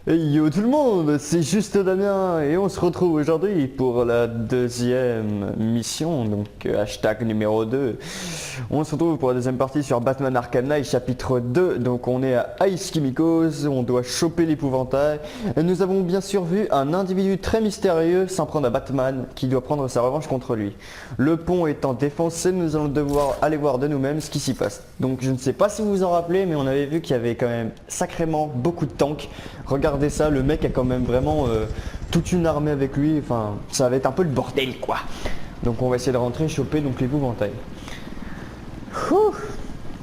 Hey yo tout le monde, c'est juste Damien et on se retrouve aujourd'hui pour la deuxième mission, donc hashtag numéro 2. On se retrouve pour la deuxième partie sur Batman Arkham Knight chapitre 2, donc on est à Ice Chemicals, on doit choper l'épouvantail. Et nous avons bien sûr vu un individu très mystérieux s'en prendre à Batman qui doit prendre sa revanche contre lui. Le pont étant défoncé, nous allons devoir aller voir de nous-mêmes ce qui s'y passe. Donc je ne sais pas si vous vous en rappelez, mais on avait vu qu'il y avait quand même sacrément beaucoup de tanks. Regardez ça, le mec a quand même vraiment toute une armée avec lui, enfin ça va être un peu le bordel quoi. Donc on va essayer de rentrer et choper donc l'épouvantail.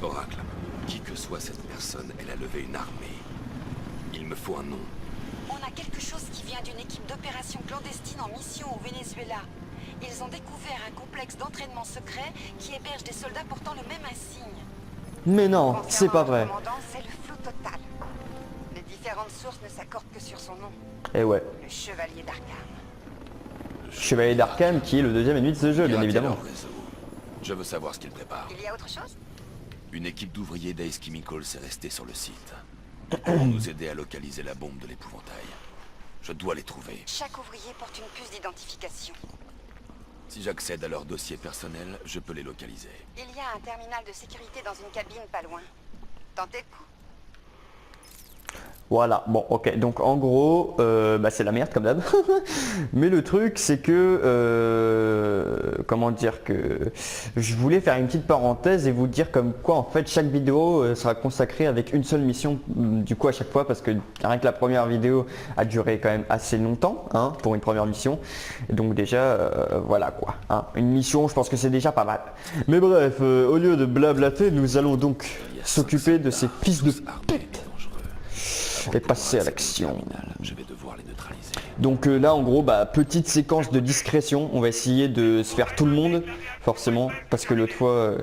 Oracle, qui que soit cette personne, elle a levé une armée. Il me faut un nom. On a quelque chose qui vient d'une équipe d'opération clandestine en mission au Venezuela. Ils ont découvert un complexe d'entraînement secret qui héberge des soldats portant le même insigne. Mais non, c'est pas vrai. Le commandant, c'est le flou total. Les différentes sources ne s'accordent que sur son nom. Et ouais, Le Chevalier d'Arkham. Chevalier d'Arkham qui est le deuxième ennemi de ce jeu, bien Pirater évidemment. leur réseau. Je veux savoir ce qu'il prépare. Il y a autre chose? Une équipe d'ouvriers d'Ice Chemicals est restée sur le site. Pour nous aider à localiser la bombe de l'épouvantail. Je dois les trouver. Chaque ouvrier porte une puce d'identification. Si j'accède à leur dossier personnel, je peux les localiser. Il y a un terminal de sécurité dans une cabine pas loin. Tentez le coup. Voilà, bon ok, donc en gros, c'est la merde comme d'hab. Mais le truc c'est que, comment dire que, je voulais faire une petite parenthèse et vous dire comme quoi en fait chaque vidéo sera consacrée avec une seule mission du coup à chaque fois parce que rien que la première vidéo a duré quand même assez longtemps hein, pour une première mission. Et donc déjà, voilà quoi, hein, une mission je pense que c'est déjà pas mal. Mais bref, au lieu de blablater, nous allons donc s'occuper de ces fils de pute. Et passer à l'action. Je vais devoir les neutraliser. Donc là en gros petite séquence de discrétion, on va essayer de se faire tout le monde forcément parce que l'autre fois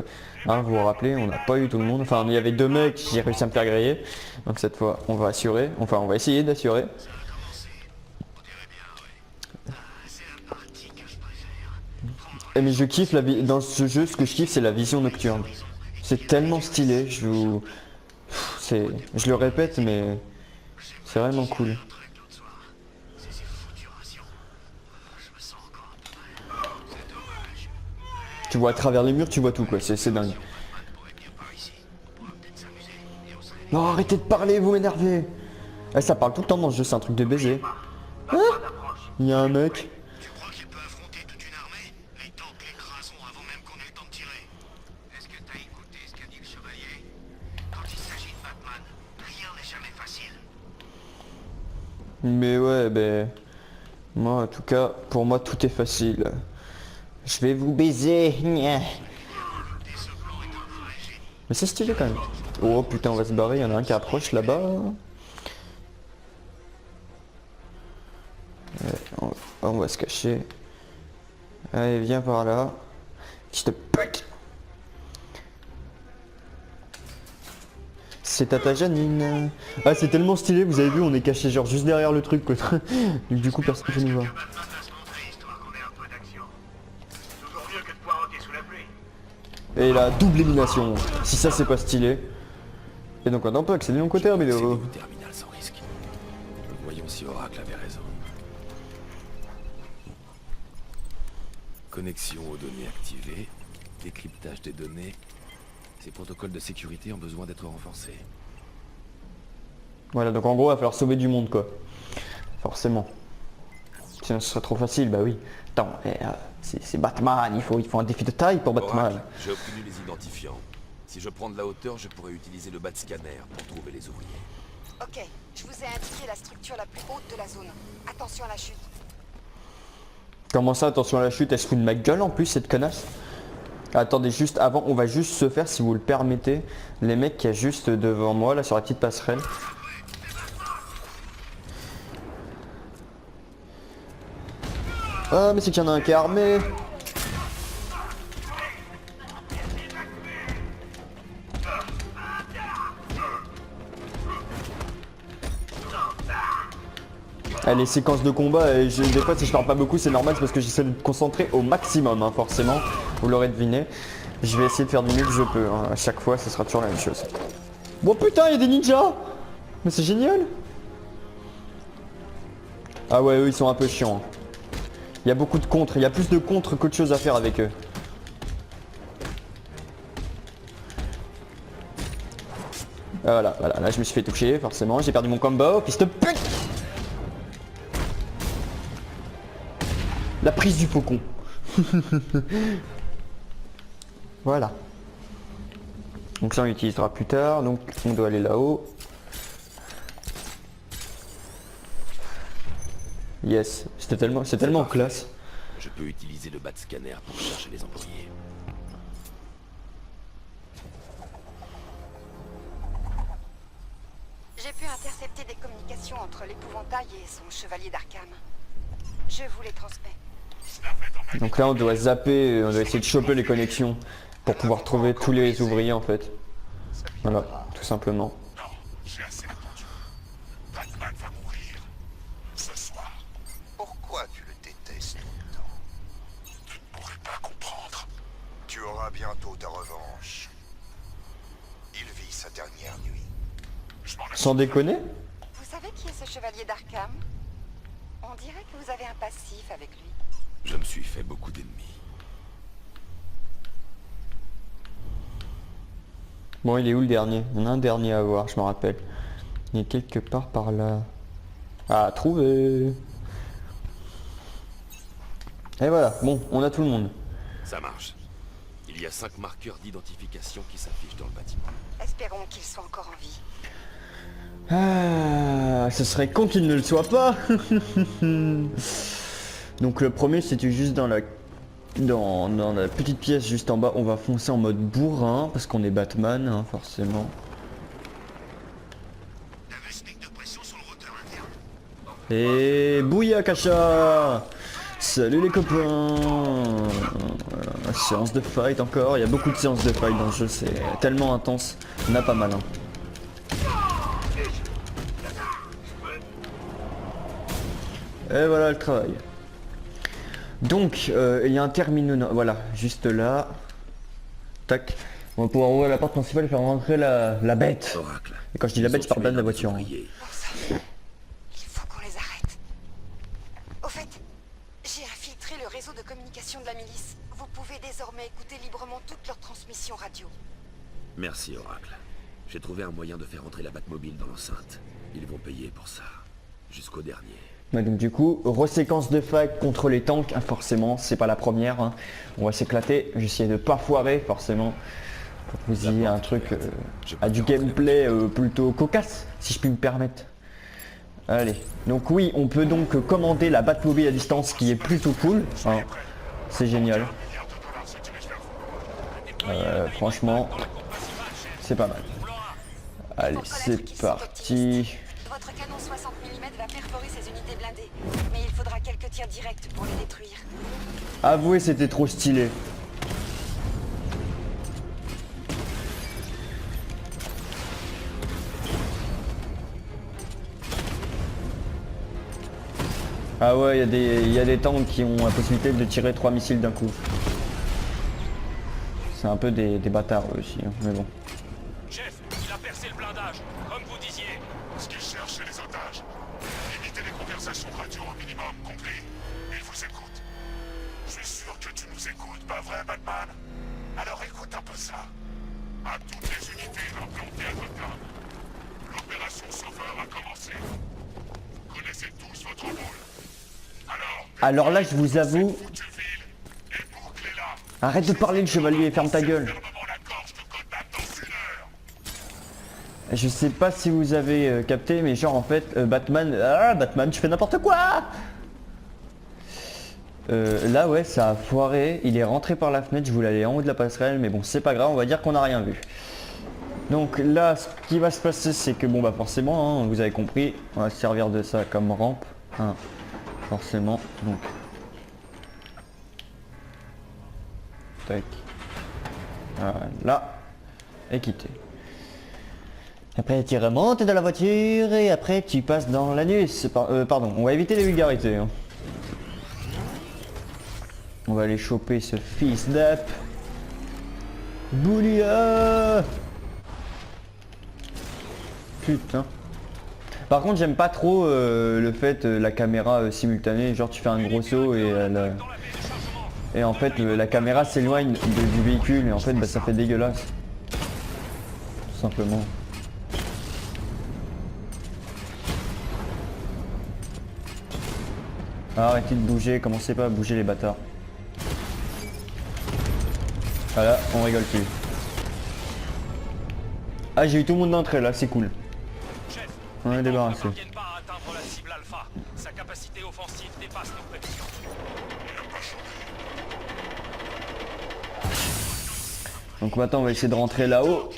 hein, vous vous rappelez on n'a pas eu tout le monde, enfin il y avait deux mecs, j'ai réussi à me faire griller, donc cette fois on va assurer, enfin on va essayer d'assurer. Mais je kiffe dans ce jeu, ce que je kiffe c'est la vision nocturne, c'est tellement stylé, je le répète mais c'est vraiment cool. Tu vois à travers les murs, tu vois tout quoi, c'est dingue. Non, arrêtez de parler, vous m'énervez. Eh, ça parle tout le temps dans ce jeu, c'est un truc de baiser. Hein? Il y a un mec. Tu crois qu'il peut affronter toute une armée? Les tanks l'écraseront avant même qu'on ait le temps de tirer. Est-ce que t'as écouté ce qu'a dit le chevalier? Quand il s'agit de Batman, rien n'est jamais facile. Mais ouais, moi en tout cas, pour moi tout est facile. Je vais vous baiser. Nya. Mais c'est stylé quand même. Oh putain, on va se barrer, il y en a un qui approche là-bas. Ouais, on va se cacher. Allez, viens par là. Fils de pute. C'est Tata Janine. Ah c'est tellement stylé, vous avez vu, on est caché genre juste derrière le truc quoi. Du coup personne ne nous voit. Batman fasse rentrer histoire qu'on ait un peu d'action. Toujours mieux que de poireauter sous la pluie. Et la double élimination. Si ça c'est pas stylé. Et donc on peut accéder donc au terme C'est vidéo. au terminal sans risque. Voyons si Oracle avait raison. Connexion aux données activées. Décryptage des données. Ces protocoles de sécurité ont besoin d'être renforcés. Voilà donc en gros il va falloir sauver du monde quoi. Forcément. Sinon ce serait trop facile, bah oui. Attends, c'est Batman, il faut un défi de taille pour Batman. Oracle, j'ai obtenu les identifiants. Si je prends de la hauteur, je pourrais utiliser le bat-scanner pour trouver les ouvriers. Ok, je vous ai indiqué la structure la plus haute de la zone. Attention à la chute. Comment ça, attention à la chute, elle se fout de ma gueule en plus cette connasse. Attendez juste avant, on va juste se faire si vous le permettez. Les mecs qui a juste devant moi là sur la petite passerelle. Ah mais c'est qu'il y en a un qui est armé. Ah, les séquences de combat, des fois si je parle pas beaucoup c'est normal, c'est parce que j'essaie de me concentrer au maximum hein, forcément, vous l'aurez deviné. Je vais essayer de faire du mieux que je peux, hein. À chaque fois ce sera toujours la même chose. Bon putain, il y a des ninjas. Mais c'est génial. Ah ouais, eux ils sont un peu chiants. Il y a beaucoup de contres, il y a plus de contres qu'autre chose à faire avec eux. Ah, voilà, voilà, là je me suis fait toucher, forcément, j'ai perdu mon combo, fils de pute. La prise du faucon. Voilà. Donc ça on l'utilisera plus tard, donc on doit aller là-haut. Yes, c'est tellement classe. Je peux utiliser le bat scanner pour chercher les employés. J'ai pu intercepter des communications entre l'épouvantail et son chevalier d'Arkham. Je vous les transmets. Donc là on doit zapper, on doit essayer de choper les connexions pour pouvoir trouver tous les ouvriers en fait. Voilà, tout simplement. Non, j'ai assez attendu. Batman va mourir. Ce soir. Pourquoi tu le détestes autant? Tu ne pourrais pas comprendre. Tu auras bientôt ta revanche. Il vit sa dernière nuit. Je m'en Sans déconner? Vous savez qui est ce chevalier d'Arkham? On dirait que vous avez un passif avec lui. Je me suis fait beaucoup d'ennemis. Bon, il est où le dernier? Il y en a un dernier à voir, je me rappelle. Il est quelque part par là. Ah, trouvé. Et voilà, bon, on a tout le monde. Ça marche. Il y a 5 marqueurs d'identification qui s'affichent dans le bâtiment. Espérons qu'il soit encore en vie. Ah, ce serait con qu'il ne le soit pas. Donc le premier c'était juste dans la petite pièce juste en bas. On va foncer en mode bourrin parce qu'on est Batman hein, forcément. La technique de pression sur le roteur interne. Et Bouyakacha. Salut les copains. Voilà, séance de fight encore. Il y a beaucoup de séances de fight dans le jeu. C'est tellement intense. On a pas mal hein. Et voilà le travail. Donc, il y a un terminal, voilà, juste là. Tac. On va pouvoir ouvrir la porte principale et faire rentrer la bête. Oracle. Et quand je dis la bête, Ils je parle ont bien de la tué voiture. l'un Hein. des ouvriers. Bon sang. Il faut qu'on les arrête. Au fait, j'ai infiltré le réseau de communication de la milice. Vous pouvez désormais écouter librement toutes leurs transmissions radio. Merci, Oracle. J'ai trouvé un moyen de faire entrer la Batmobile dans l'enceinte. Ils vont payer pour ça. Jusqu'au dernier. Ouais, donc du coup, reséquence de fight contre les tanks, hein, forcément, c'est pas la première. Hein. On va s'éclater, j'essaie de pas foirer forcément. Pour que vous ayez un truc à du gameplay plutôt cocasse, si je puis me permettre. Allez, donc oui, on peut donc commander la Batmobile à distance, qui est plutôt cool. Hein. C'est génial. Franchement, c'est pas mal. Allez, c'est parti. Votre canon 60 mm va perforer ces unités blindées, mais il faudra quelques tirs directs pour les détruire. Avouez, c'était trop stylé. Ah ouais, il y a des tanks qui ont la possibilité de tirer 3 missiles d'un coup. C'est un peu des bâtards eux aussi, hein, mais bon. Chef, il a percé le blindage, comme vous disiez. Ce qu'ils cherchent, c'est les otages. Limitez les conversations radio au minimum, compris. Ils vous écoutent. Je suis sûr que tu nous écoutes, pas vrai, Batman? Alors écoute un peu ça. À toutes les unités implantées à Gotham. L'opération Sauveur a commencé. Vous connaissez tous votre rôle. Alors là, je vous avoue... Foutue ville et bouclez-la. Arrête de parler le chevalier, ferme ta gueule. Fermement la gorge de Gotham dans 1 heure. Je sais pas si vous avez capté, mais genre en fait, Batman... Ah, Batman, tu fais n'importe quoi. Là ouais, ça a foiré, il est rentré par la fenêtre, je voulais aller en haut de la passerelle, mais bon, c'est pas grave, on va dire qu'on n'a rien vu. Donc là, ce qui va se passer, c'est que bon bah forcément, hein, vous avez compris, on va se servir de ça comme rampe, hein, forcément, donc... Tac. Voilà. Et quitter. Après tu remontes dans la voiture et après tu passes dans l'anus. Pardon, on va éviter les vulgarités. Hein. On va aller choper ce fils d'app. Boulia. Putain. Par contre j'aime pas trop le fait la caméra simultanée, genre tu fais un gros saut et, et en fait la caméra s'éloigne du véhicule et en fait bah, ça fait dégueulasse. Tout simplement. Arrêtez de bouger, commencez pas à bouger les bâtards. Voilà, on rigole plus. Ah j'ai eu tout le monde d'entrée là, c'est cool. Chef, On est les débarrassé. ne parviennent pas à atteindre la cible alpha. Sa capacité offensive dépasse nos prévisions. Donc maintenant on va essayer de rentrer là-haut.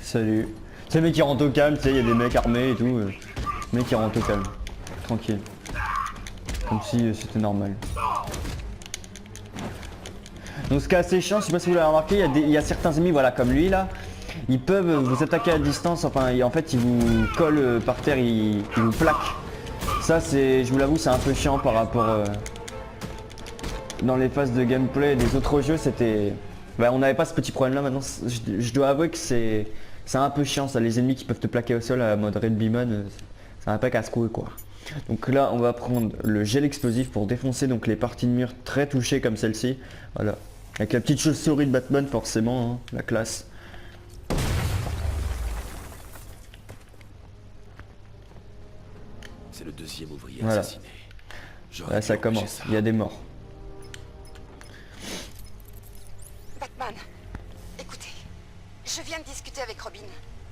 Salut. C'est le mec qui rentre au calme, tu sais, il y a des mecs armés et tout. Le mec qui rentre au calme. Tranquille. Comme si c'était normal. Donc ce qui est assez chiant, je sais pas si vous l'avez remarqué, il y a certains ennemis, voilà, comme lui là. Ils peuvent vous attaquer à distance, enfin en fait ils vous collent par terre, ils vous plaquent. Ça c'est, je vous l'avoue, c'est un peu chiant par rapport dans les phases de gameplay des autres jeux, c'était... Bah, on n'avait pas ce petit problème là maintenant, je dois avouer que c'est un peu chiant ça, les ennemis qui peuvent te plaquer au sol à mode Red Beamon, c'est un peu casse-couille quoi. Donc là on va prendre le gel explosif pour défoncer donc les parties de mur très touchées comme celle-ci. Voilà. Avec la petite chauve-souris de Batman forcément, hein, la classe. C'est le deuxième ouvrier Voilà. assassiné. J'aurais Là dû ça empêcher commence, ça. il y a des morts. Batman, écoutez, je viens de discuter avec Robin.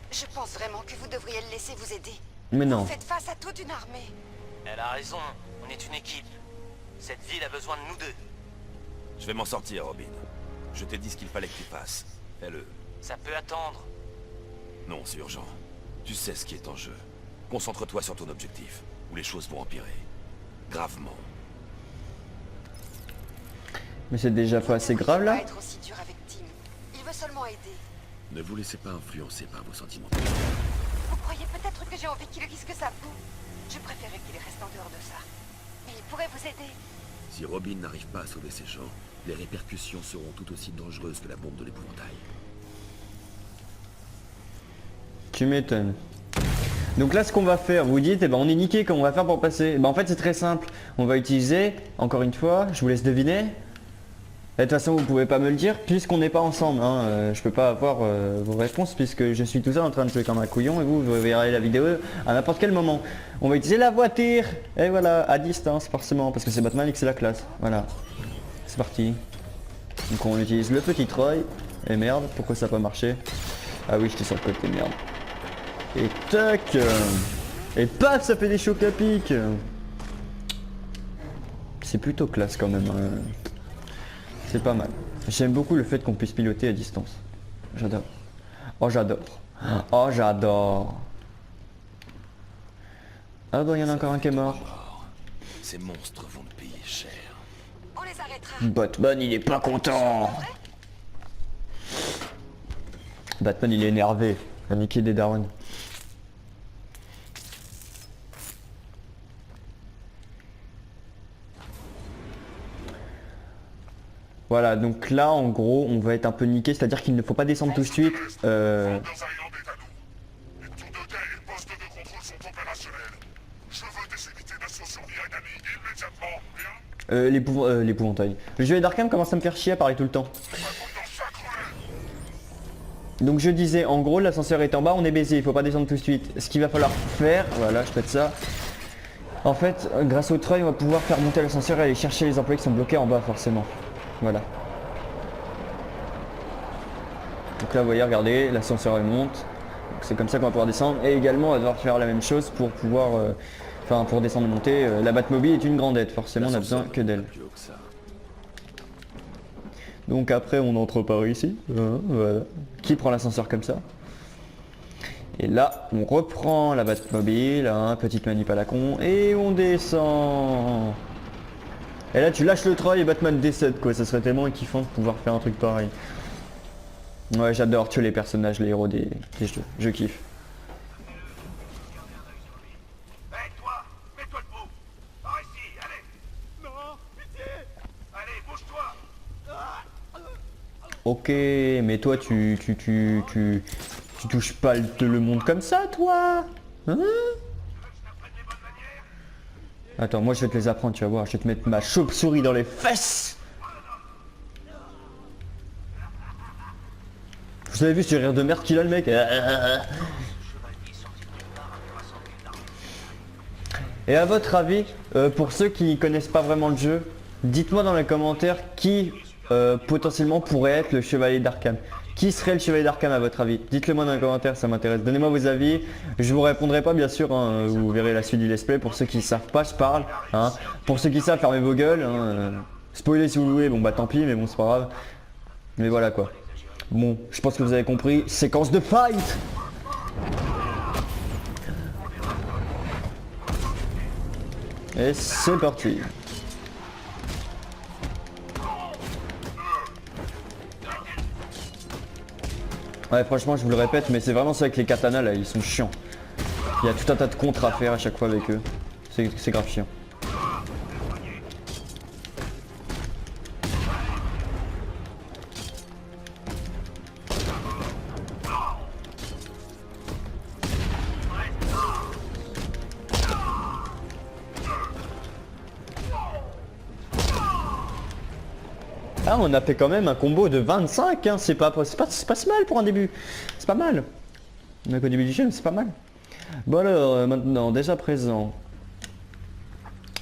Je pense vraiment que vous devriez le laisser vous aider. Mais non. Vous faites face à toute une armée. Elle a raison, on est une équipe. Cette ville a besoin de nous deux. Je vais m'en sortir, Robin. Je t'ai dit ce qu'il fallait que tu fasses. Fais-le. Ça peut attendre. Non, c'est urgent. Tu sais ce qui est en jeu. Concentre-toi sur ton objectif, ou les choses vont empirer. Gravement. Mais c'est déjà pas assez grave Vous là. ne devriez pas être aussi dur avec Tim. Il veut seulement aider. Ne vous laissez pas influencer par vos sentiments. Vous croyez peut-être que j'ai envie qu'il risque sa peau. Je préférais qu'il reste en dehors de ça. Mais il pourrait vous aider. Si Robin n'arrive pas à sauver ces gens, les répercussions seront tout aussi dangereuses que la bombe de l'épouvantail. Tu m'étonnes. Donc là ce qu'on va faire, vous dites, eh ben, on est niqué, comment on va faire pour passer? En fait c'est très simple, on va utiliser, encore une fois, je vous laisse deviner. De toute façon vous pouvez pas me le dire puisqu'on n'est pas ensemble, hein. Je peux pas avoir vos réponses puisque je suis tout seul en train de jouer comme un couillon et vous verrez la vidéo à n'importe quel moment. On va utiliser la voiture, et voilà, à distance forcément, parce que c'est Batman et que c'est la classe, voilà. C'est parti. Donc on utilise le petit Troy, et merde, pourquoi ça n'a pas marché? Ah oui j'étais sur le côté, merde. Et tac, et paf, ça fait des chocs à pic. C'est plutôt classe quand même, hein. C'est pas mal. J'aime beaucoup le fait qu'on puisse piloter à distance. J'adore. Oh j'adore. Oh j'adore. Ah bah il y en a encore un qui est mort. Ces monstres vont te payer cher. On les arrêtera. Batman il est pas content. Batman il est énervé. La Mickey des darons. Voilà, donc là en gros on va être un peu niqué, c'est à dire qu'il ne faut pas descendre tout de suite. Founders Island est à nous. Les tours de guet et postes de contrôle sont opérationnels. Je veux des unités d'assaut sur l'ennemi immédiatement. Bien. L'épouvantail. Le jeu d'Arkham commence à me faire chier à parler tout le temps. Donc je disais, en gros l'ascenseur est en bas, on est baisé, il faut pas descendre tout de suite. Ce qu'il va falloir faire, voilà je pète ça. En fait, grâce au treuil, on va pouvoir faire monter l'ascenseur et aller chercher les employés qui sont bloqués en bas forcément. Voilà. Donc là vous voyez, regardez, l'ascenseur elle monte. C'est comme ça qu'on va pouvoir descendre. Et également on va devoir faire la même chose pour pouvoir... Enfin pour descendre et monter. La Batmobile est une grande aide, forcément on a besoin que d'elle. Plus haut que ça. Donc après on entre par ici, voilà. Qui prend l'ascenseur comme ça? Et là on reprend la Batmobile, hein, petite manip à la con, et on descend. Et là tu lâches le treuil et Batman décède quoi, ça serait tellement kiffant de pouvoir faire un truc pareil. Ouais j'adore tuer les personnages, les héros des jeux, je kiffe. Hé, toi, mets-toi debout. Par ici, allez. Non, pitié. Allez, bouge-toi. Ok, mais toi tu touches pas le monde comme ça, toi? Hein? Attends, moi je vais te les apprendre, tu vas voir, je vais te mettre ma chauve-souris dans les fesses. Vous avez vu ce rire de merde qu'il a, le mec? Et à votre avis, pour ceux qui connaissent pas vraiment le jeu, dites-moi dans les commentaires qui potentiellement pourrait être le chevalier d'Arkham. Qui serait le chevalier d'Arkham à votre avis? Dites-le moi dans les commentaires, ça m'intéresse. Donnez-moi vos avis. Je vous répondrai pas bien sûr, hein, vous verrez la suite du let's play. Pour ceux qui savent pas, je parle. Hein. Pour ceux qui savent, fermez vos gueules. Hein. Spoiler si vous voulez, bon bah tant pis, mais bon c'est pas grave. Mais voilà quoi. Bon, je pense que vous avez compris. Séquence de fight. Et c'est parti. Ouais, franchement, je vous le répète, mais c'est vraiment ça avec les katanas là, ils sont chiants. Il y a tout un tas de contres à faire à chaque fois avec eux. C'est grave chiant. Ah, on a fait quand même un combo de 25, hein. C'est pas si mal pour un début. C'est pas mal. On a qu'au début du jeu, mais c'est pas mal. Bon alors, maintenant, déjà présent.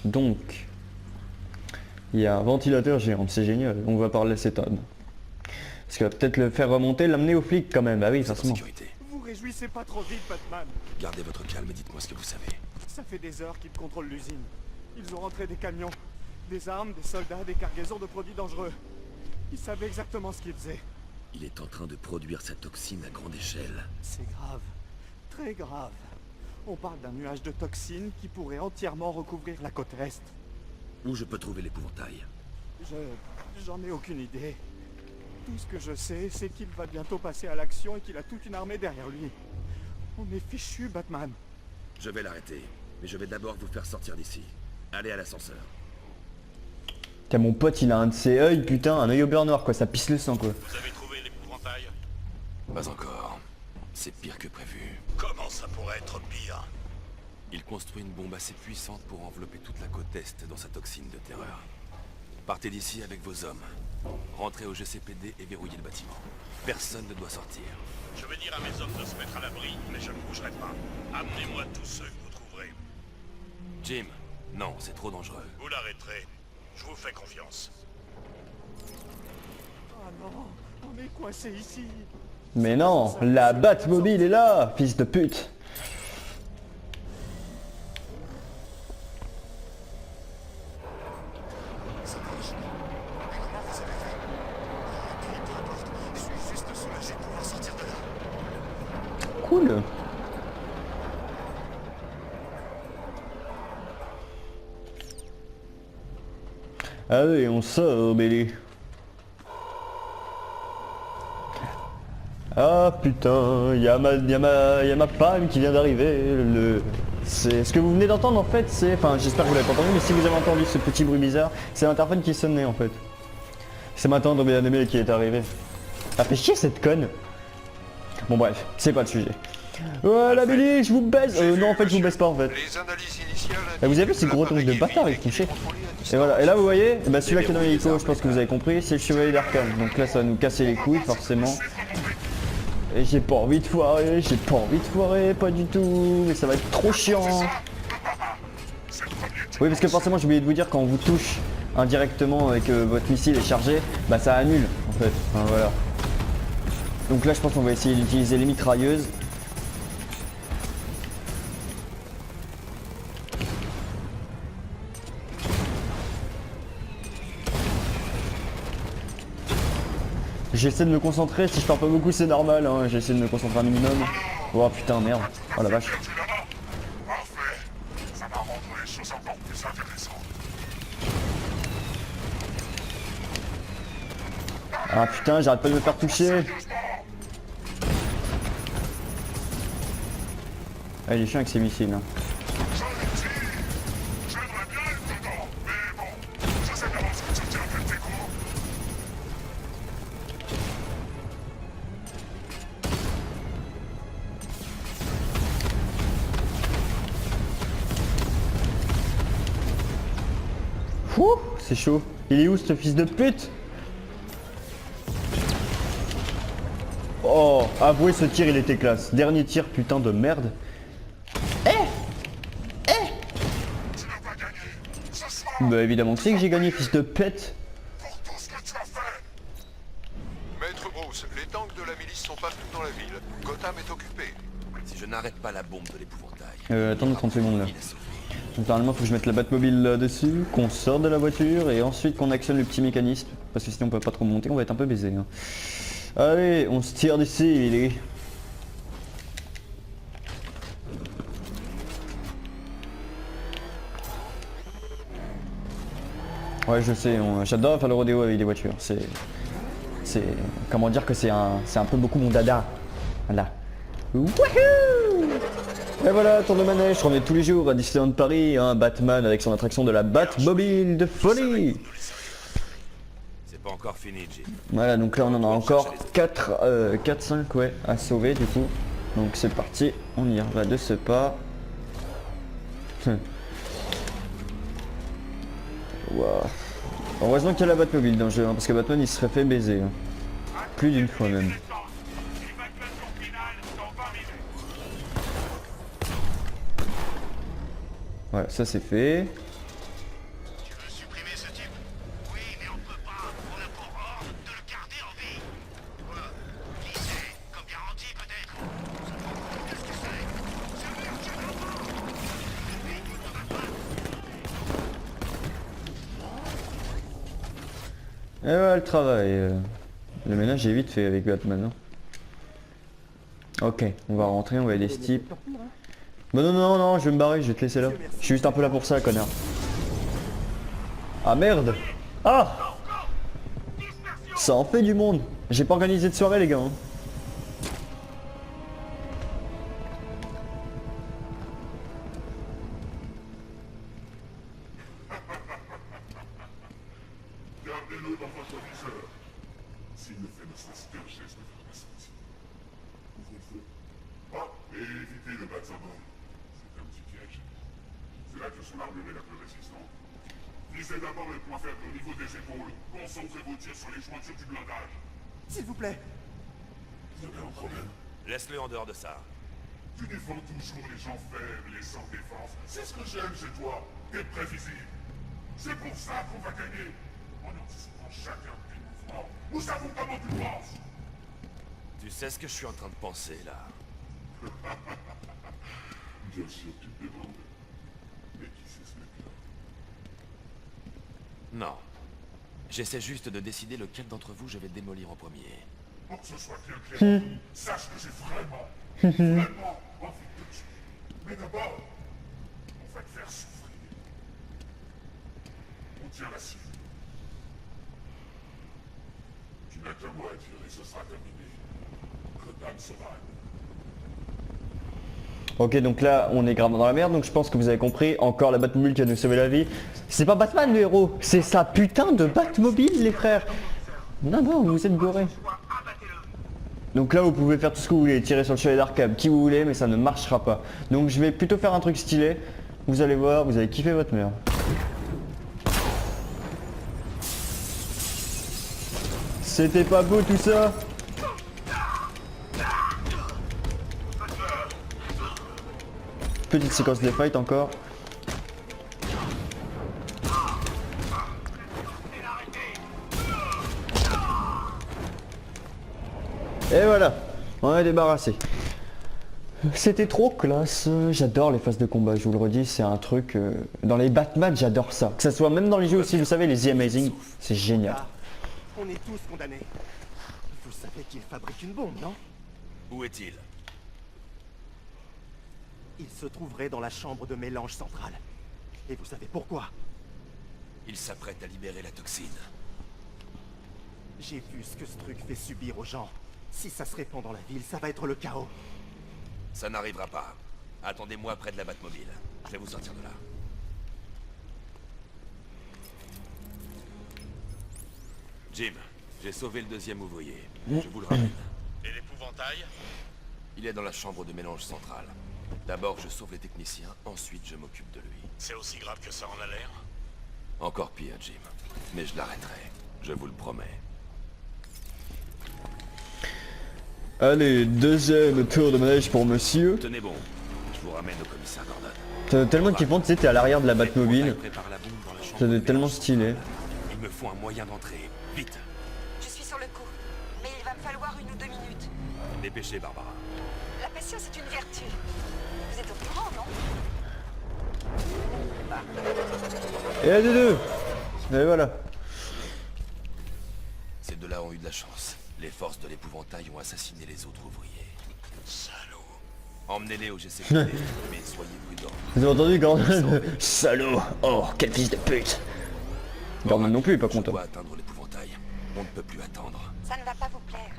Donc, il y a un ventilateur géant, c'est génial. On va parler à cet homme. Parce qu'il va peut-être le faire remonter, l'amener au flic quand même. Ah oui, Vous êtes en forcément. sécurité. Vous réjouissez pas trop vite, Batman. Gardez votre calme et dites-moi ce que vous savez. Ça fait des heures qu'ils contrôlent l'usine. Ils ont rentré des camions, des armes, des soldats, des cargaisons de produits dangereux. Ils savaient exactement ce qu'ils faisaient. Il est en train de produire sa toxine à grande échelle. C'est grave. Très grave. On parle d'un nuage de toxines qui pourrait entièrement recouvrir la côte est. Où je peux trouver l'épouvantail? J'en ai aucune idée. Tout ce que je sais, c'est qu'il va bientôt passer à l'action et qu'il a toute une armée derrière lui. On est fichu, Batman. Je vais l'arrêter, mais je vais d'abord vous faire sortir d'ici. Allez à l'ascenseur. Tiens, mon pote, il a un de ses œils, putain, un œil au beurre noir, quoi. Ça pisse le sang, quoi. Vous avez trouvé l'épouvantail? Pas encore. C'est pire que prévu. Comment ça pourrait être pire? Il construit une bombe assez puissante pour envelopper toute la côte est dans sa toxine de terreur. Partez d'ici avec vos hommes. Rentrez au GCPD et verrouillez le bâtiment. Personne ne doit sortir. Je vais dire à mes hommes de se mettre à l'abri, mais je ne bougerai pas. Amenez-moi tous ceux que vous trouverez. Jim, non, c'est trop dangereux. Vous l'arrêterez. Je vous fais confiance. Ah non, on est coincé ici. Mais non, la Batmobile est là, fils de pute. Ça marche. Mais comment vous avez fait? Peu importe. Je suis juste soulagé de pouvoir sortir de là. Cool. Allez, on sort, Billy. Ah putain, y a ma femme qui vient d'arriver. C'est ce que vous venez d'entendre en fait, c'est... Enfin, j'espère que vous l'avez pas entendu, mais si vous avez entendu ce petit bruit bizarre, c'est l'interphone qui sonnait en fait. C'est ma tante bien aimée qui est arrivée. Ça fait chier cette conne. Bon bref, c'est pas le sujet. Voilà Billy, je vous baise. Non en fait je vous baise pas en fait. Les analyses initiales. Et vous avez vu ces gros trucs de bâtard ils font chier. Et voilà, et là vous voyez, bah celui-là qui est dans l'hélico, je pense que vous avez compris, c'est le chevalier d'Arkham. Donc là ça va nous casser les couilles forcément. Et j'ai pas envie de foirer, pas du tout, mais ça va être trop chiant. Oui parce que forcément j'ai oublié de vous dire, quand on vous touche indirectement et que votre missile est chargé, bah ça annule en fait, enfin, voilà. Donc là je pense qu'on va essayer d'utiliser les mitrailleuses. J'essaie de me concentrer, si je parle pas beaucoup c'est normal, hein. J'essaie de me concentrer un minimum. Oh putain merde, oh la vache. Parfait. Ça va rendre les choses encore plus intéressantes. Ah putain, j'arrête pas de me faire toucher. Ah il est chiant avec ses missiles hein. J'aimerais bien être dedans, mais bon, je sais d'avance que tu tiens à tes coups. Ouh, c'est chaud. Il est où ce fils de pute? Oh, avouez, ce tir il était classe. Dernier tir, putain de merde. Tu n'as pas gagné. Ce sera Bah évidemment que c'est que j'ai gagné, fils de pète. pour tout ce que tu as fait. Maître Bruce, les tanks de la milice sont partout dans la ville. Gotham est occupé. Si je n'arrête pas la bombe de l'épouvantail, Attendez 30 secondes là. il a sauvé. Donc normalement faut que je mette la Batmobile là-dessus, qu'on sorte de la voiture et ensuite qu'on actionne le petit mécanisme. Parce que sinon on peut pas trop monter, on va être un peu baisé. Hein. Allez, on se tire d'ici, il est. Ouais je sais, j'adore faire le rodéo avec des voitures. C'est. Comment dire que c'est un peu beaucoup mon dada. Voilà. Wouhou! Et voilà, tour de manège, je reviens tous les jours à Disneyland Paris, hein, Batman avec son attraction de la Batmobile de folie. C'est pas encore fini, Jim. Voilà, donc là on en a encore 4-5 ouais, à sauver du coup. Donc c'est parti, on y va de ce pas. Wow. Heureusement qu'il y a la Batmobile dans le jeu, hein, parce que Batman il serait fait baiser. Hein. Plus d'une fois même. Évacuation finale dans 20 minutes. Voilà, ça c'est fait. Tu veux supprimer ce type? Oui, mais on peut pas. On a pour ordre de le garder en vie. Quoi? Qui sait? Comme garantie peut-être? Qu'est-ce que c'est? Et voilà le travail. Le ménage est vite fait avec Batman. Hein. Ok, on va rentrer, on va aider ce type. Bah non, non, non, je vais me barrer, je vais te laisser là. Je suis juste un peu là pour ça, connard. Ah merde! Ah! Ça en fait du monde! J'ai pas organisé de soirée les gars. Hein. Gardez-le dans votre viseur. S'il ne fait ne serait-ce qu'un geste de faire sortie. Ouvrez le feu. Ah, et évitez le bâtiment. C'est un petit piège. C'est là que son armure est la plus résistante. Visez d'abord le point faible au niveau des épaules. Concentrez vos tirs sur les jointures du blindage. S'il vous plaît. Vous avez un problème? Laisse-le en dehors de ça. Tu défends toujours les gens faibles et sans défense. C'est ce que j'aime chez toi. T'es prévisible. C'est pour ça qu'on va gagner. En anticipant chacun de tes mouvements. Nous savons comment tu penses. Tu sais ce que je suis en train de penser, là? Bien sûr, tu te demandes. Mais qui c'est ce mec-là? Non. J'essaie juste de décider lequel d'entre vous je vais démolir en premier. Pour que ce soit bien clair, sache que j'ai vraiment envie de te tuer. Mais d'abord, on va te faire souffrir. On tient la cible. Tu n'as qu'un mot à dire et ce sera terminé. Gotham sera. Ok, donc là on est gravement dans la merde, donc je pense que vous avez compris. Encore la Batmobile qui va nous sauver la vie. C'est pas Batman le héros, c'est sa putain de Batmobile les frères. Non, non, vous êtes gourés. Donc là vous pouvez faire tout ce que vous voulez, tirer sur le chevalier d'Arkham, qui vous voulez, mais ça ne marchera pas. Donc je vais plutôt faire un truc stylé. Vous allez voir, vous allez kiffer votre mère. C'était pas beau tout ça? Petite séquence de fight encore. Et voilà, on est débarrassé. C'était trop classe, j'adore les phases de combat, je vous le redis, c'est un truc... dans les Batman, j'adore ça. Que ça soit même dans les jeux aussi, vous savez, les The Amazing, c'est génial. Ah, on est tous condamnés. Vous savez qu'il fabrique une bombe, non? Où est-il? Il se trouverait dans la chambre de mélange centrale. Et vous savez pourquoi? Il s'apprête à libérer la toxine. J'ai vu ce que ce truc fait subir aux gens. Si ça se répand dans la ville, ça va être le chaos. Ça n'arrivera pas. Attendez-moi près de la Batmobile. Je vais vous sortir de là. Jim, j'ai sauvé le deuxième ouvrier. Je vous le ramène. Et l'épouvantail? Il est dans la chambre de mélange centrale. D'abord, je sauve les techniciens, ensuite je m'occupe de lui. C'est aussi grave que ça en a l'air? Encore pire, Jim. Mais je l'arrêterai. Je vous le promets. Allez, deuxième tour de manège pour monsieur. Tenez bon. Je vous ramène au commissaire Gordon. T'as tellement kiffant, tu sais, t'es à l'arrière de la Batmobile. Prépare la bombe dans la chambre Ça doit être de tellement mélange. stylé. Il me faut un moyen d'entrer. Vite. Je suis sur le coup, mais il va me falloir 1 ou 2 minutes. Dépêchez, Barbara. La patience est une vertu. Vous êtes au courant, non? Et là, deux. Et voilà. Ces deux-là ont eu de la chance. Les forces de l'épouvantail ont assassiné les autres ouvriers. Salauds. Emmenez-les au GCPD, mais soyez prudents. Vous avez entendu Gordon? Salaud. Oh, quel fils de pute. Gordon non plus, pas Je content. dois atteindre l'épouvantail. On ne peut plus attendre. Ça ne va pas vous plaire.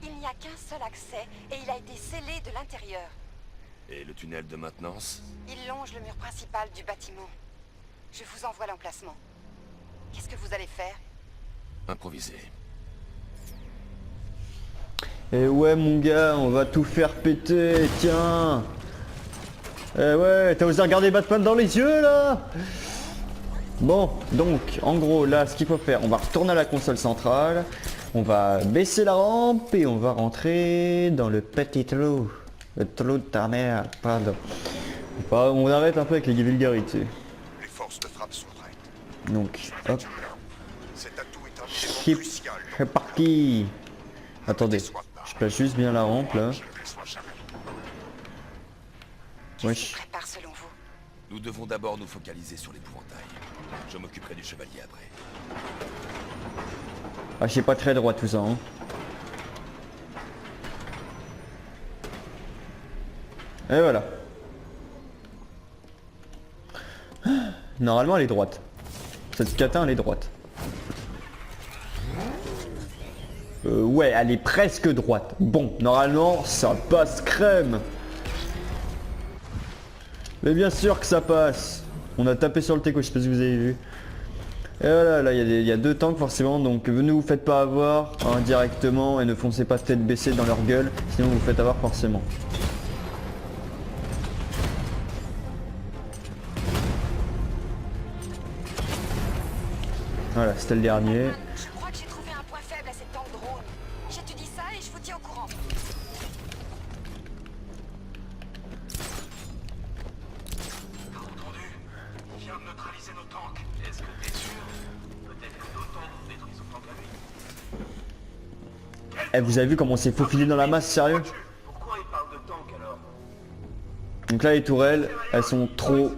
Il n'y a qu'un seul accès et il a été scellé de l'intérieur. Et le tunnel de maintenance? Il longe le mur principal du bâtiment. Je vous envoie l'emplacement. Qu'est-ce que vous allez faire? Improvisé. Et ouais mon gars, on va tout faire péter, tiens. Eh ouais, t'as osé regarder Batman dans les yeux là? Bon, donc, en gros, là, ce qu'il faut faire, on va retourner à la console centrale, on va baisser la rampe et on va rentrer dans le petit trou. Le trou de ta mère, pardon. Enfin, on arrête un peu avec les vulgarités. Les forces de frappe sont prêtes. Donc, hop, Cet atout est un élément skip, crucial. c'est parti. Attendez, je place juste bien la rampe là. Je ne déçois jamais. Wesh. Prépare selon vous. Nous devons d'abord nous focaliser sur l'épouvantail. Je m'occuperai du chevalier après. Ah, c'est pas très droit tout ça, hein. Et voilà. Normalement elle est droite. Cette catin elle est droite. Ouais, elle est presque droite. Bon, normalement ça passe crème. Mais bien sûr que ça passe. On a tapé sur le teco, je sais pas si vous avez vu. Et voilà, là il y a deux tanks forcément, donc ne vous faites pas avoir directement et ne foncez pas tête baissée dans leur gueule, sinon vous vous faites avoir forcément. Voilà, c'était le dernier. Je crois que j'ai trouvé un point faible à cette tank drone. J'étudie ça et je vous tiens au courant. T'as entendu? On vient de neutraliser nos tanks. Est-ce que t'es sûr? Peut-être que nos tanks ont détruit son tank à lui. Eh, vous avez vu comment on s'est faufilé dans la masse, sérieux? Pourquoi il parle de tank alors? Donc là les tourelles, elles sont trop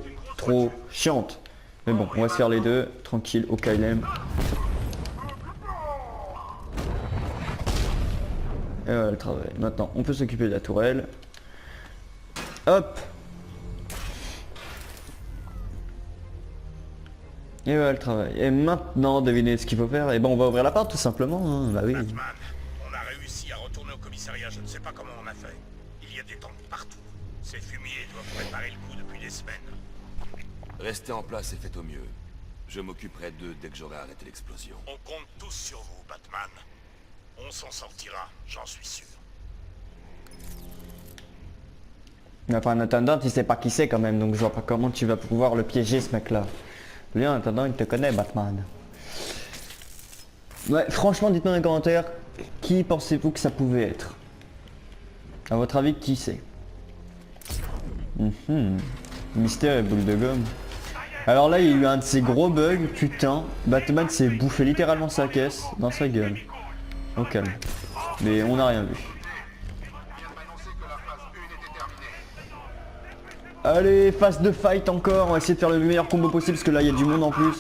chiantes. Mais bon, on va se faire les deux, tranquille, au KLM. Et voilà le travail. Maintenant, on peut s'occuper de la tourelle. Hop. Et voilà le travail. Et maintenant, devinez ce qu'il faut faire. Et ben on va ouvrir la porte tout simplement, hein. Bah oui. Batman, on a réussi à retourner au commissariat, je ne sais pas comment on a fait. Il y a des tanks partout. Ces fumiers doivent préparer le coup depuis des semaines. Restez en place et faites au mieux. Je m'occuperai d'eux dès que j'aurai arrêté l'explosion. On compte tous sur vous, Batman. On s'en sortira, j'en suis sûr. Mais enfin, un intendant, tu sais pas qui c'est quand même, donc je vois pas comment tu vas pouvoir le piéger ce mec là. Lui, un intendant, il te connaît, Batman. Ouais, franchement, dites-moi dans les commentaires, qui pensez-vous que ça pouvait être? À votre avis, qui c'est? Mystère et boule de gomme. Alors là, il y a eu un de ces gros bugs, putain. Batman s'est bouffé littéralement sa caisse dans sa gueule. Au calme. Mais on n'a rien vu. Allez, phase de fight encore. On va essayer de faire le meilleur combo possible parce que là, il y a du monde en plus.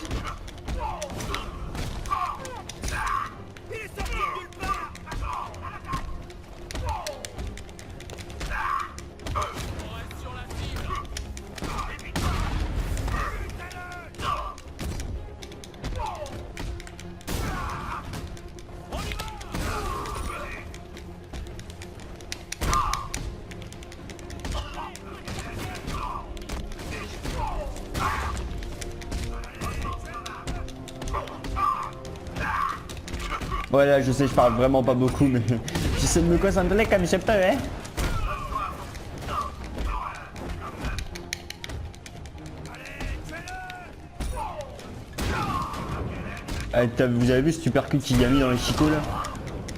Ouais, là, je sais, je parle vraiment pas beaucoup, mais j'essaie de me concentrer comme je peux, hein. Ah, vous avez vu ce supercut qu'il a mis dans les chicots là?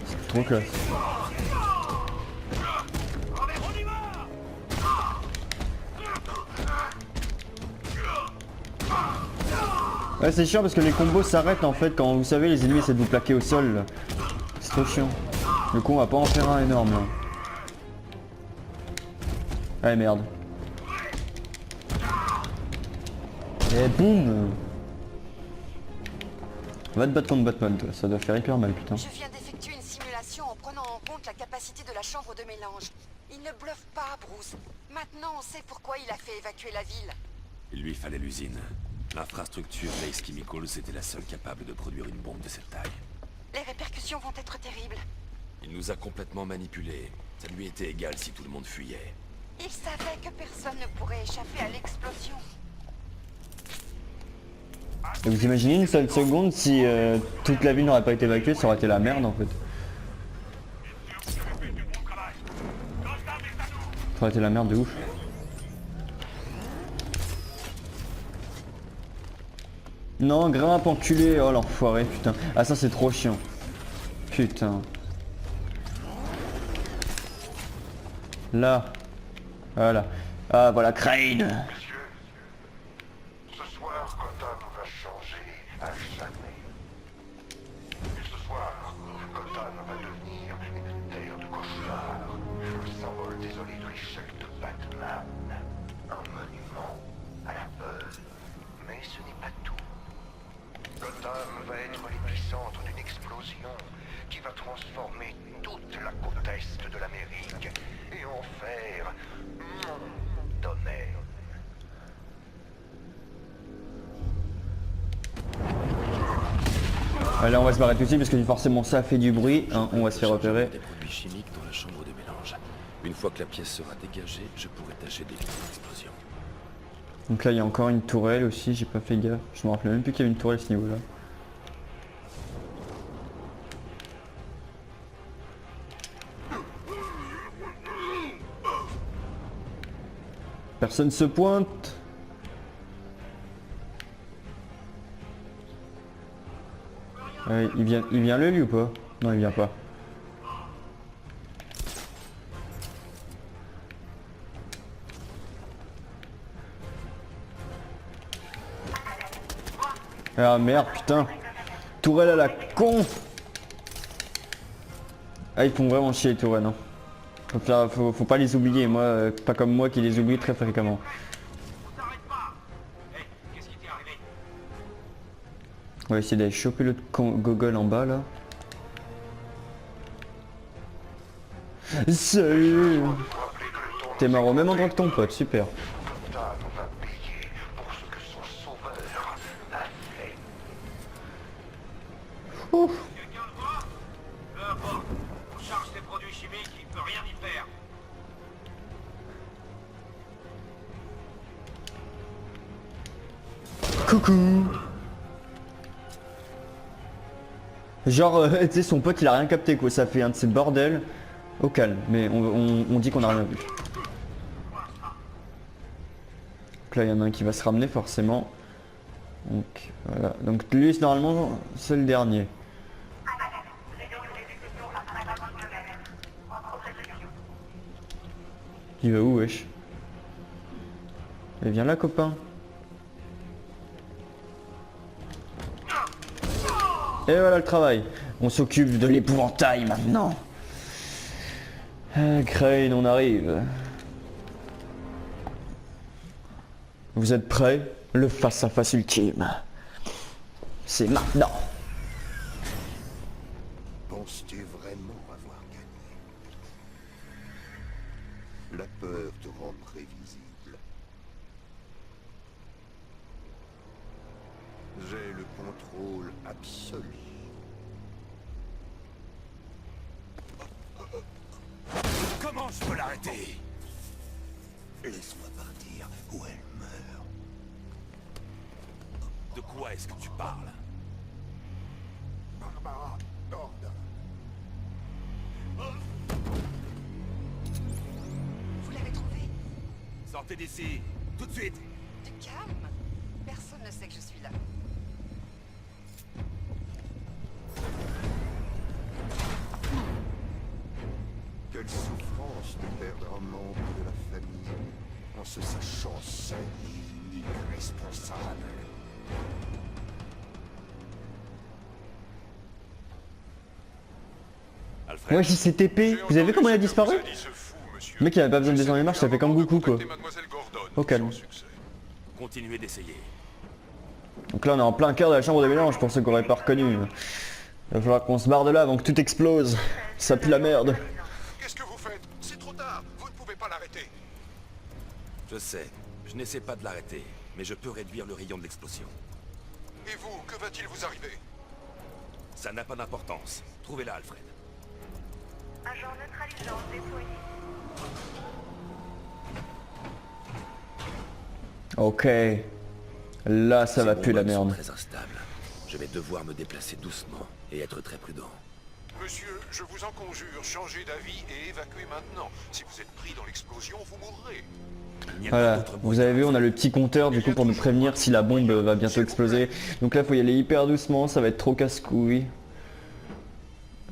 C'est trop classe. Ouais, c'est chiant parce que les combos s'arrêtent en fait quand vous savez les ennemis essaient de vous plaquer au sol là. C'est trop chiant. Du coup on va pas en faire un énorme là. Allez merde. Et boum. Va te battre contre Batman toi, ça doit faire hyper mal putain. Je viens d'effectuer une simulation en prenant en compte la capacité de la chambre de mélange. Il ne bluffe pas, Bruce. Maintenant on sait pourquoi il a fait évacuer la ville. Il lui fallait l'usine. L'infrastructure Blaze Chemicals était la seule capable de produire une bombe de cette taille. Les répercussions vont être terribles. Il nous a complètement manipulés. Ça lui était égal si tout le monde fuyait. Il savait que personne ne pourrait échapper à l'explosion. Et vous imaginez une seule seconde si toute la ville n'aurait pas été évacuée, ça aurait été la merde en fait. Ça aurait été la merde de ouf. Non, grimpe enculé, oh l'enfoiré, putain. Ah ça c'est trop chiant. Putain. Là. Voilà. Ah voilà, Crane. Messieurs, ce soir, Gotham va changer à jamais. Et ce soir, Gotham va devenir une terre de cauchemar, le symbole désolé de l'échec de Batman, un monument à la peur. Mais ce n'est pas tout. Gotham va être l'épicentre d'une explosion qui va transformer toute la côte est de l'Amérique et en faire mon domaine. Là on va se barrer tout de suite parce que forcément ça fait du bruit, hein, on va se faire repérer. Des produits chimiques dans la chambre de mélange. Une fois que la pièce sera dégagée, je pourrai tâcher d'éviter l'explosion. Donc là il y a encore une tourelle aussi, j'ai pas fait gaffe. Je me rappelle même plus qu'il y avait une tourelle à ce niveau là. Personne se pointe. Il vient le lui ou pas? Non il vient pas. Ah merde putain. Tourelle à la con. Ah ils font vraiment chier les tourelles hein. Faut pas les oublier, moi, pas comme moi qui les oublie très fréquemment. On t'arrête pas. Hé, qu'est-ce qui t'est arrivé? On va essayer d'aller choper le gogol en bas là. Salut. T'es mort au même endroit que ton pote, super. Gotham va payer pour ce que son sauveur a fait. Quelqu'un le voit? Peu importe. On charge ces produits chimiques, il peut rien y faire. Coucou. Genre, tu sais, son pote il a rien capté quoi, ça fait un de ces bordels. Au calme, mais on dit qu'on a rien vu. Donc là il y en a un qui va se ramener forcément. Donc voilà, donc lui normalement c'est le dernier. Il va où wesh? Et viens là copain. Et voilà le travail. On s'occupe de l'épouvantail maintenant. Crane, on arrive. Vous êtes prêts? Le face-à-face ultime. C'est maintenant. Penses-tu vraiment avoir gagné? La peur te rend prévisible. J'ai le contrôle absolu. Comment je peux l'arrêter? Laisse-moi partir ou elle meurt. De quoi est-ce que tu parles? Barbara Gordon. Vous l'avez trouvé? Sortez d'ici, tout de suite! Du calme. Personne ne sait que je suis là. Quelle souffrance de perdre un membre de la famille en se sachant seul et unique responsable. Alfred, Ouais, c'est TP. Vous avez vu comment il a disparu? Le mec il avait pas besoin de descendre les marches, ça fait comme Goku quoi. Au calme. continuez d'essayer. Donc là on est en plein cœur de la chambre des mélanges pour ceux qui auraient pas reconnu. Il va falloir qu'on se barre de là avant que tout explose. Ça pue la merde. Qu'est-ce que vous faites? C'est trop tard. Vous ne pouvez pas l'arrêter. Je sais, je n'essaie pas de l'arrêter, mais je peux réduire le rayon de l'explosion. Et vous, que va-t-il vous arriver? Ça n'a pas d'importance. Trouvez-la, Alfred. Agent neutralisant déployé. Ok. Là ça va Ces puer la bonbonnes sont merde. très instables. Je vais devoir me déplacer doucement et être très prudent. Monsieur, je vous en conjure, changez d'avis et évacuez maintenant. Si vous êtes pris dans l'explosion, vous mourrez. Il n'y a pas Voilà, d'autre vous moyen. avez vu, on a le petit compteur du coup pour nous prévenir si la bombe va bientôt exploser. Donc là faut y aller hyper doucement, ça va être trop casse-couille.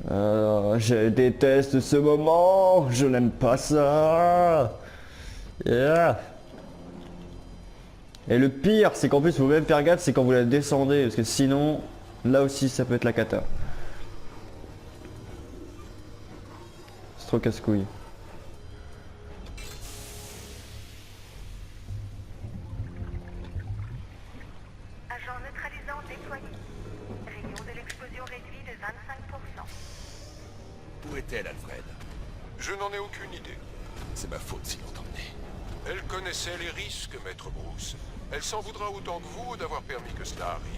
Je déteste ce moment, je n'aime pas ça. Yeah. Et le pire, c'est qu'en plus faut même faire gaffe, c'est quand vous la descendez, parce que sinon, là aussi ça peut être la cata. C'est trop casse-couille. Agent neutralisant déployé. Rayon de l'explosion réduit de 25%. Où est-elle, Alfred? Je n'en ai aucune idée. C'est ma faute si longtemps mené. Elle connaissait les risques, Maître Bruce. Elle s'en voudra autant que vous d'avoir permis que cela arrive.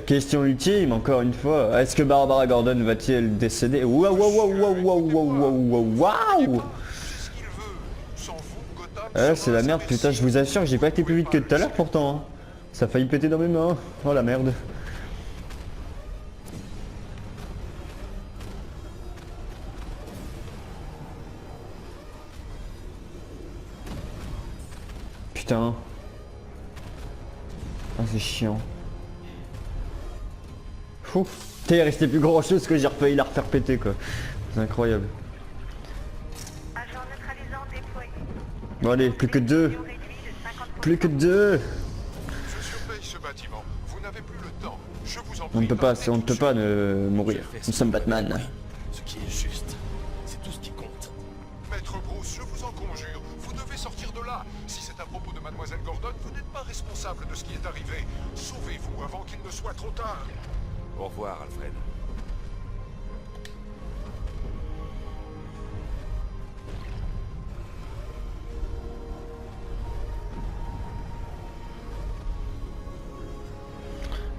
Question ultime, encore une fois. Est-ce que Barbara Gordon va-t-elle décéder? Waouh, waouh, waouh, waouh, waouh, waouh, waouh, waouh. C'est ce qu'il veut. Sans vous, Gotham Ah, c'est sera la à sa merde, merci. putain, je vous assure que j'ai pas été plus vite que tout à l'heure pourtant. Hein. Ça a failli péter dans mes mains. Oh la merde. Putain. Ah, c'est chiant. Fou. Putain, il restait plus grand chose que j'ai failli la refaire péter quoi. C'est incroyable. Agent neutralisant déployé. Bon allez, plus que deux. Explosion réduit de 50%. Plus que deux. Je surveille ce bâtiment. Vous n'avez plus le temps. Je vous en prie. On ne peut pas, partez on ne tout peut de pas suite. mourir. Je fais ce Nous sommes que je peux, Batman. oui. Ce qui est juste. C'est tout ce qui compte. Maître Bruce, je vous en conjure, vous devez sortir de là. Si c'est à propos de Mademoiselle Gordon, vous n'êtes pas responsable de ce qui est arrivé. Sauvez-vous avant qu'il ne soit trop tard. Au revoir, Alfred.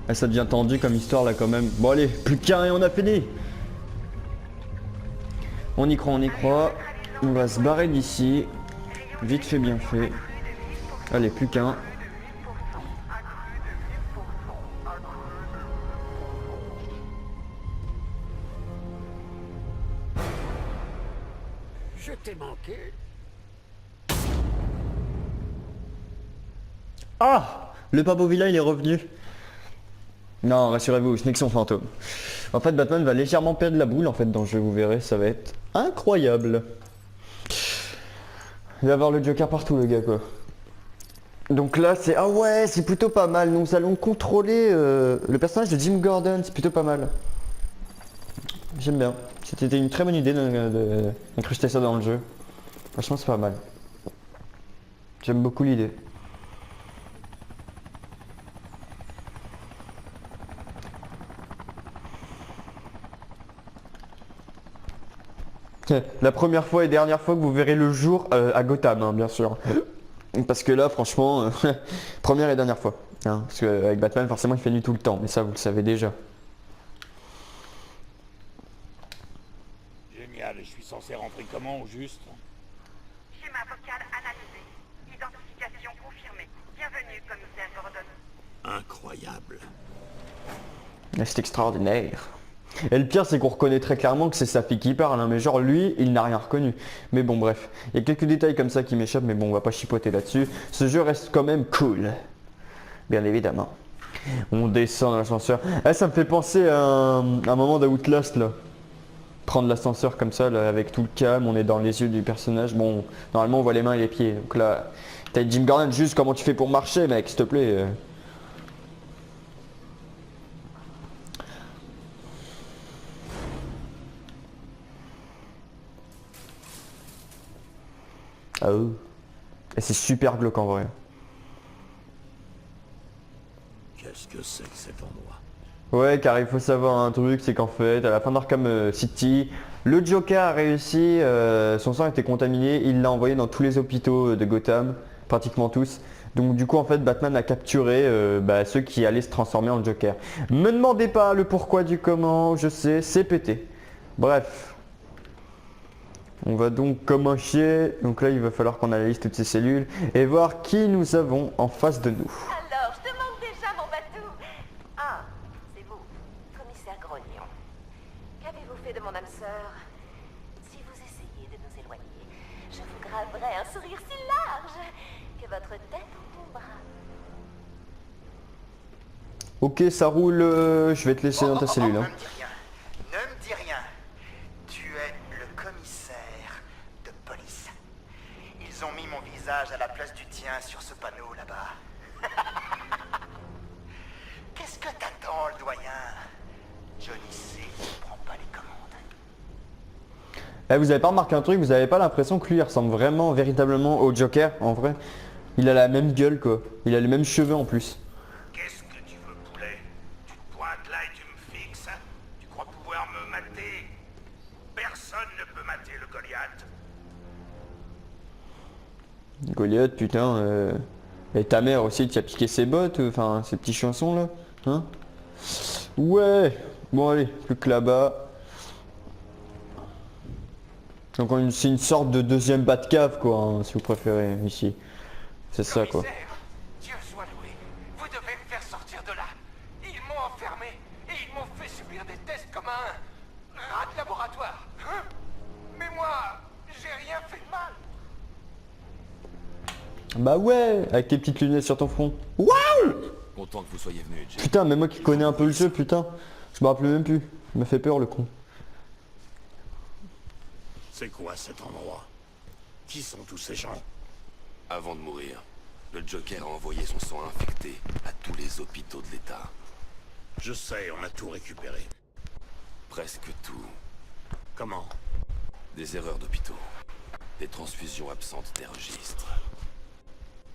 Ah, ça devient tendu comme histoire là quand même. Bon allez, plus qu'un et on a fini. On y croit, on y croit. On va se barrer d'ici. Vite fait, bien fait. Allez, plus qu'un. Je t'ai manqué. Ah, le pas beau vilain il est revenu. Non, rassurez-vous, ce n'est que son fantôme. En fait, Batman va légèrement perdre la boule en fait dans le jeu, vous verrez, ça va être incroyable. Il va avoir le Joker partout le gars quoi. Donc là c'est... Ah ouais, c'est plutôt pas mal. Nous allons contrôler le personnage de Jim Gordon, c'est plutôt pas mal. J'aime bien. C'était une très bonne idée d'incruster ça dans le jeu. Franchement c'est pas mal. J'aime beaucoup l'idée. La première fois et dernière fois que vous verrez le jour à Gotham, hein, bien sûr. Parce que là, franchement, première et dernière fois. Hein, parce qu'avec Batman, forcément, il fait nuit tout le temps. Mais ça, vous le savez déjà. Génial, et je suis censé rentrer comment au juste? Schéma vocal analysé. Identification confirmée. Bienvenue, commissaire Gordon. Incroyable. C'est extraordinaire. Et le pire, c'est qu'on reconnaît très clairement que c'est sa fille qui parle. Hein, mais genre, lui, il n'a rien reconnu. Mais bon, bref. Il y a quelques détails comme ça qui m'échappent. Mais bon, on va pas chipoter là-dessus. Ce jeu reste quand même cool. Bien évidemment. On descend dans l'ascenseur. Ah, ça me fait penser à un moment d'Outlast là. prendre l'ascenseur comme ça, là, avec tout le calme, on est dans les yeux du personnage. Bon, normalement on voit les mains et les pieds. Donc là, t'as Jim Gordon, juste comment tu fais pour marcher, mec, s'il te plaît. Ah oh. Et c'est super glauque en vrai. Qu'est-ce que c'est que cet endroit? Ouais, car il faut savoir un truc, c'est qu'en fait, à la fin d'Arkham City, le Joker a réussi, son sang était contaminé, il l'a envoyé dans tous les hôpitaux de Gotham, pratiquement tous. Donc du coup, en fait, Batman a capturé ceux qui allaient se transformer en Joker. Me demandez pas le pourquoi du comment, je sais, c'est pété. Bref. On va donc commencer, donc là il va falloir qu'on analyse toutes ces cellules et voir qui nous avons en face de nous. Alors, je te manque déjà, mon batou. Ah, c'est vous, commissaire Grognon. Qu'avez-vous fait de mon âme sœur? Si vous essayez de nous éloigner, je vous graverai un sourire si large que votre tête encombrera. Ok, ça roule, je vais te laisser dans ta cellule. Ne me dis rien. Ne me dis rien. Tu es le commissaire de police. Ils ont mis mon visage à la place du tien sur ce panneau là-bas. Qu'est-ce que t'attends, le doyen? Johnny C ne prend pas les commandes. Eh, vous avez pas remarqué un truc, vous avez pas l'impression que lui il ressemble vraiment, véritablement au Joker, en vrai? Il a la même gueule quoi, il a les mêmes cheveux en plus. Qu'est-ce que tu veux, poulet? Tu te pointes là et tu me fixes? Tu crois pouvoir me mater? Personne ne peut mater le Goliath. Goliath, putain, et ta mère aussi, tu as piqué ses bottes, enfin, ces petites chansons là, hein? Ouais, bon allez, plus que là-bas. Donc c'est une sorte de deuxième Batcave quoi, hein, si vous préférez, ici. C'est ça quoi. Commissaire, Dieu soit loué. Vous devez me faire sortir de là. Ils m'ont enfermé et ils m'ont fait subir des tests comme un rat de laboratoire. Hein? Mais moi, j'ai rien fait de mal. Bah ouais, avec tes petites lunettes sur ton front. Waouh! Content que vous soyez venu, Jim. Putain, mais moi qui connais un peu le jeu, putain. Je me rappelle même plus. Il m'a fait peur le con. C'est quoi cet endroit? Qui sont tous ces gens? Avant de mourir, le Joker a envoyé son sang infecté à tous les hôpitaux de l'État. Je sais, on a tout récupéré. Presque tout. Comment? Des erreurs d'hôpitaux. Des transfusions absentes des registres.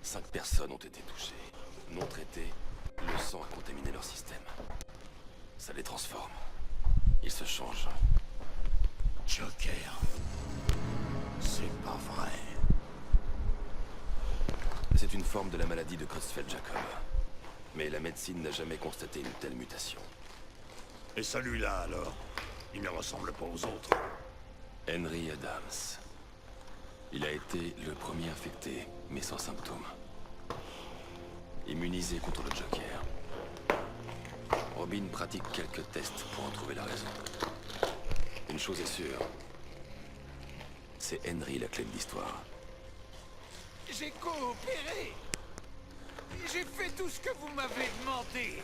5 personnes ont été touchées. Non traitées, le sang a contaminé leur système. Ça les transforme. Ils se changent. Joker. C'est pas vrai. C'est une forme de la maladie de Creutzfeldt-Jakob. Mais la médecine n'a jamais constaté une telle mutation. Et celui-là alors? Il ne ressemble pas aux autres. Henry Adams. Il a été le premier infecté, mais sans symptômes. Immunisé contre le Joker. Robin pratique quelques tests pour en trouver la raison. Une chose est sûre. C'est Henry la clé de l'histoire. J'ai coopéré. J'ai fait tout ce que vous m'avez demandé.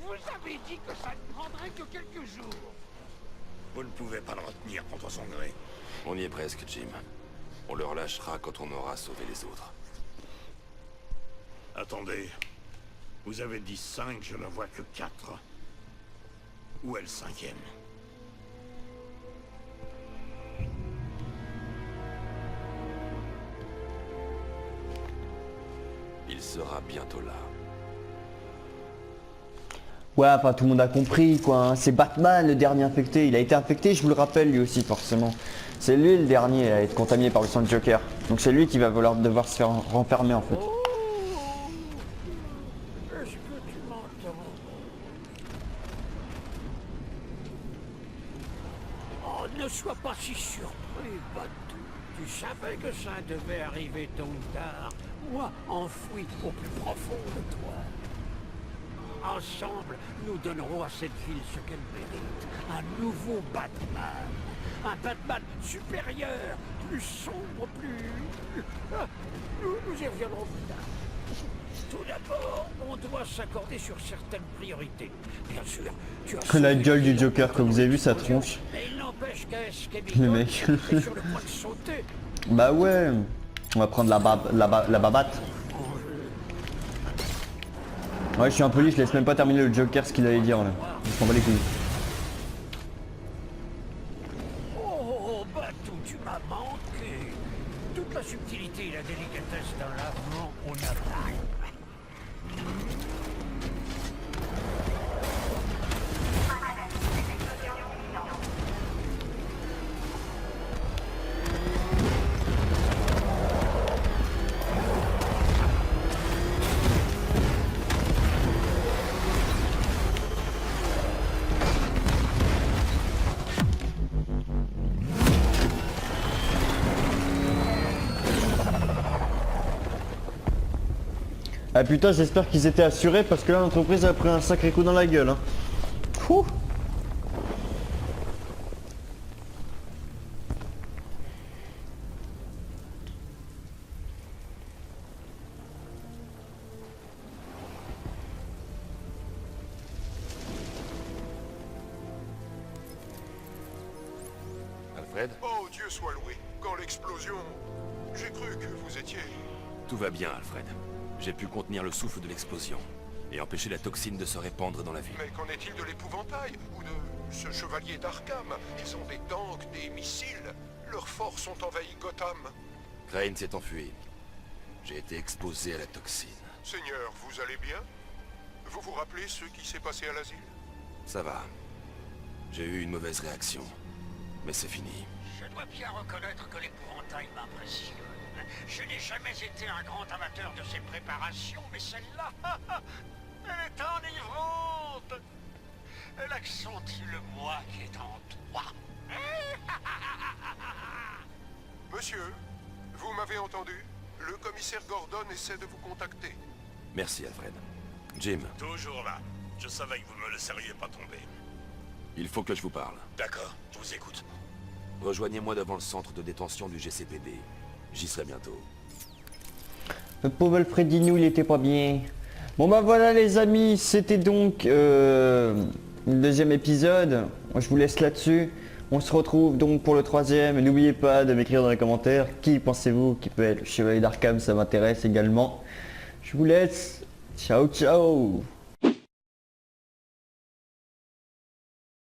Vous avez dit que ça ne prendrait que quelques jours. Vous ne pouvez pas le retenir contre son gré. On y est presque, Jim. On le relâchera quand on aura sauvé les autres. Attendez. Vous avez dit 5, je ne vois que 4. Où est le 5e? Il sera bientôt là. Ouais, enfin tout le monde a compris quoi, hein. C'est Batman le dernier infecté, il a été infecté, je vous le rappelle lui aussi forcément. C'est lui le dernier à être contaminé par le sang de Joker. Donc c'est lui qui va devoir se faire renfermer en fait. Est-ce que tu m'entends? Oh, ne sois pas si surpris, Batou. Tu savais que ça devait arriver tôt ou tard. Moi, enfoui au plus profond de toi. Ensemble, nous donnerons à cette ville ce qu'elle mérite. Un nouveau Batman. Un Batman supérieur, plus sombre, plus... Ah, nous y reviendrons plus tard. Tout d'abord, on doit s'accorder sur certaines priorités. Bien sûr, tu as... La gueule du Joker, comme vous avez vu sa tronche. Mais il n'empêche Le mec. est sur le point de sauter. Bah ouais. On va prendre la babatte. Ouais, je suis un peu lisse, je laisse même pas terminer le Joker ce qu'il allait dire là. Je m'en bats les couilles. Oh, Batou, tu m'as manqué. Toute la subtilité et la délicatesse d'un lavement au napalm. Ah putain, j'espère qu'ils étaient assurés parce que là l'entreprise a pris un sacré coup dans la gueule. Hein. Fou. Alfred, Oh, Dieu soit loué. Quand l'explosion... J'ai cru que vous étiez... tout va bien, Alfred. J'ai pu contenir le souffle de l'explosion et empêcher la toxine de se répandre dans la ville. Mais qu'en est-il de l'épouvantail? Ou de ce chevalier d'Arkham? Ils ont des tanks, des missiles. Leurs forces ont envahi Gotham. Crane s'est enfui. J'ai été exposé à la toxine. Seigneur, vous allez bien? Vous vous rappelez ce qui s'est passé à l'asile? Ça va. J'ai eu une mauvaise réaction. Mais c'est fini. Je dois bien reconnaître que l'épouvantail m'impressionne. Je n'ai jamais été un grand amateur de ces préparations, mais celle-là, elle est enivrante. Elle accentue le moi qui est en toi. Monsieur, vous m'avez entendu? Le commissaire Gordon essaie de vous contacter. Merci, Alfred. Jim, Toujours là. Je savais que vous ne me laisseriez pas tomber. il faut que je vous parle. D'accord, je vous écoute. Rejoignez-moi devant le centre de détention du GCPD. J'y serai bientôt. Le pauvre Alfredino, il était pas bien. Bon bah voilà les amis, c'était donc le deuxième épisode. Je vous laisse là-dessus. On se retrouve donc pour le troisième. N'oubliez pas de m'écrire dans les commentaires qui pensez-vous qui peut être le chevalier d'Arkham, ça m'intéresse également. Je vous laisse. Ciao ciao.